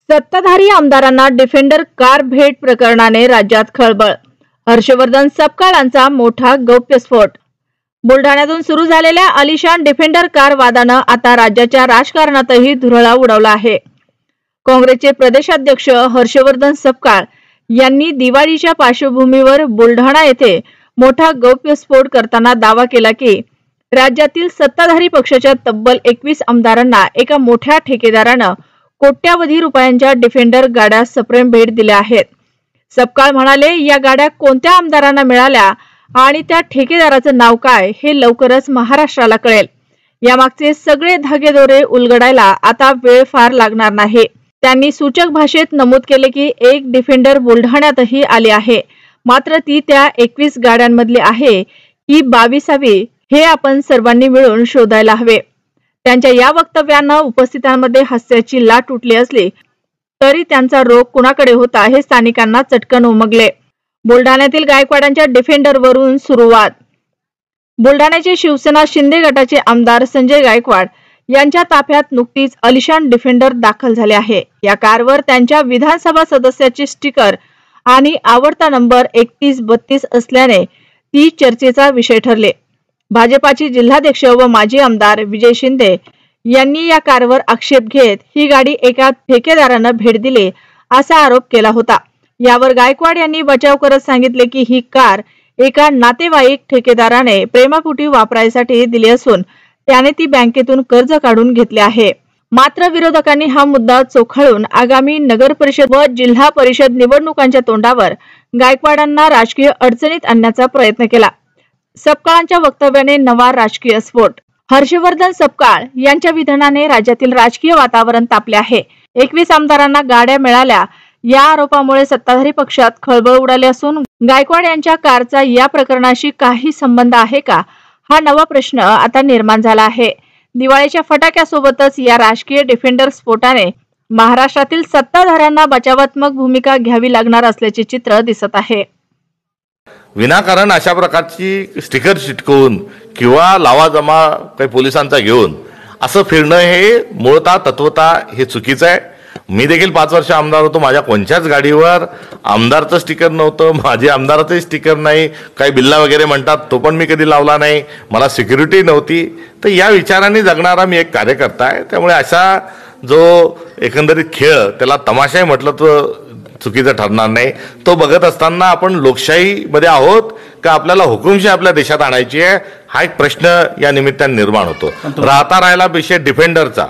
सत्ताधारी आमदारांना defender car भेट प्रकरणाने राज्यात खळबळ। हर्षवर्धन सपकाळांचा मोठा गौप्यस्फोट। बुलढाण्यातून सुरू झालेल्या आलिशान डिफेंडर कार वादानं आता राज्याच्या राजकारणातही धुरळा उडवला आहे। काँग्रेसचे प्रदेशाध्यक्ष हर्षवर्धन सपकाळ यांनी दिवाळीच्या पार्श्वभूमीवर बुलढाणा येथे मोठा गौप्यस्फोट करताना दावा केला की राज्यातील सत्ताधारी पक्षाच्या तब्बल 21 आमदारांना एका मोठ्या ठेकेदारानं कोट्यावधी रुपयांच्या डिफेंडर गाड्या सप्रेम भेट दिल्या आहेत। सपकाळ म्हणाले, या गाड्या कोणत्या आमदारांना मिळाल्या आणि त्या ठेकेदाराचं नाव काय हे लवकरच महाराष्ट्राला कळेल। यामागचे सगळे धागेदोरे उलगडायला आता वेळ फार लागणार नाही। त्यांनी सूचक भाषेत नमूद केले की एक डिफेंडर बुलढाण्यातही आली आहे, मात्र ती त्या 21 गाड्यांमधली आहे की 22वी हे आपण सर्वांनी मिळून शोधायला हवे। त्यांच्या या वक्तव्यानं उपस्थितांमध्ये हास्याची लाट उठली असली तरी त्यांचा रोग कुणाकडे होता हे स्थानिकांना चटकन उमगले। बुलढाण्यातील गायकवाडांच्या डिफेंडरवरून सुरुवात। बुलढाण्याचे शिवसेना शिंदे गटाचे आमदार संजय गायकवाड यांच्या ताफ्यात नुकतीच आलिशान डिफेंडर दाखल झाले आहे। या कारवर त्यांच्या विधानसभा सदस्याचे स्टिकर आणि आवडता नंबर 3132 असल्याने ती चर्चेचा विषय ठरले। भाजपाचे जिल्हाध्यक्ष व माजी आमदार विजय शिंदे यांनी या कारवर आक्षेप घेत ही गाडी एका ठेकेदारानं भेट दिली असा आरोप केला होता। यावर गायकवाड यांनी बचाव करत सांगितले की ही कार एका नातेवाईक ठेकेदाराने प्रेमापोटी वापरायसाठी दिली असून त्याने ती बँकेतून कर्ज काढून घेतले आहे। मात्र विरोधकांनी हा मुद्दा चोखाळून आगामी नगर परिषद व जिल्हा परिषद निवडणुकांच्या तोंडावर गायकवाडांना राजकीय अडचणीत आणण्याचा प्रयत्न केला। सपकाळांच्या वक्तव्याने नवा राजकीय स्फोट। हर्षवर्धन सपकाळ यांच्या विधानाने राज्यातील राजकीय वातावरण तापले आहे। 21 आमदारांना गाड्या मिळाल्या या आरोपामुळे सत्ताधारी पक्षात खळबळ उडाली असून गायकवाड यांच्या कारचा या प्रकरणाशी काही संबंध आहे का हा नवा प्रश्न आता निर्माण झाला आहे। दिवाळीच्या फटाक्यासोबतच या राजकीय डिफेंडर स्फोटाने महाराष्ट्रातील सत्ताधाऱ्यांना बचावात्मक भूमिका घ्यावी लागणार असल्याचे चित्र दिसत आहे। विनाकारण अशा प्रकारची स्टिकर चिटकवून किंवा लावाजमा काही पोलिसांचा घेऊन असं फिरणं हे मूळतः तत्वतः हे चुकीचं आहे। मी देखील 5 वर्ष आमदार होतो, माझ्या कोणत्याच गाडीवर आमदारचं स्टिकर नव्हतं, माझे आमदाराचंही स्टिकर नाही। काही बिल्ला वगैरे म्हणतात तो पण मी कधी लावला नाही, मला सिक्युरिटी नव्हती। तर या विचाराने जगणारा मी एक कार्यकर्ता आहे। त्यामुळे अशा जो एकंदरीत खेळ त्याला तमाशाही म्हटलं तर चुकीचं ठरणार नाही। तो बघत असताना आपण लोकशाहीमध्ये आहोत का आपल्याला हुकुमशाही आपल्या देशात आणायची आहे हा एक प्रश्न या निमित्ताने निर्माण होतो। राहिला विषय डिफेंडरचा,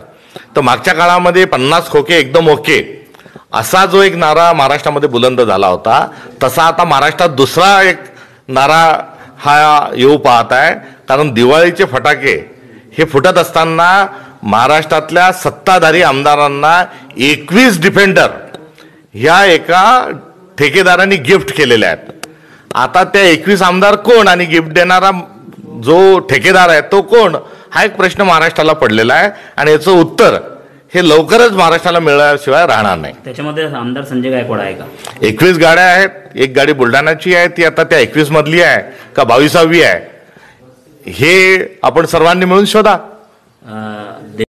तर मागच्या काळामध्ये 50 खोके एकदम ओके असा जो एक नारा महाराष्ट्रामध्ये बुलंद झाला होता, तसा आता महाराष्ट्रात दुसरा एक नारा हा येऊ पाहत आहे। कारण दिवाळीचे फटाके हे फुटत असताना महाराष्ट्रातल्या सत्ताधारी आमदारांना 21 डिफेंडर ह्या एका ठेकेदारांनी गिफ्ट केलेल्या आहेत। आता त्या 21 आमदार कोण आणि गिफ्ट देणारा जो ठेकेदार आहे तो कोण हा एक प्रश्न महाराष्ट्राला पडलेला आहे आणि याचं उत्तर हे लवकरच महाराष्ट्राला मिळाल्याशिवाय राहणार नाही। त्याच्यामध्ये आमदार संजय गायकवाड आहे का? 21 गाड्या आहेत, एक गाडी बुलढाण्याची आहे, ती आता त्या 21 मधली आहे का 22वी आहे हे आपण सर्वांनी मिळून शोधा।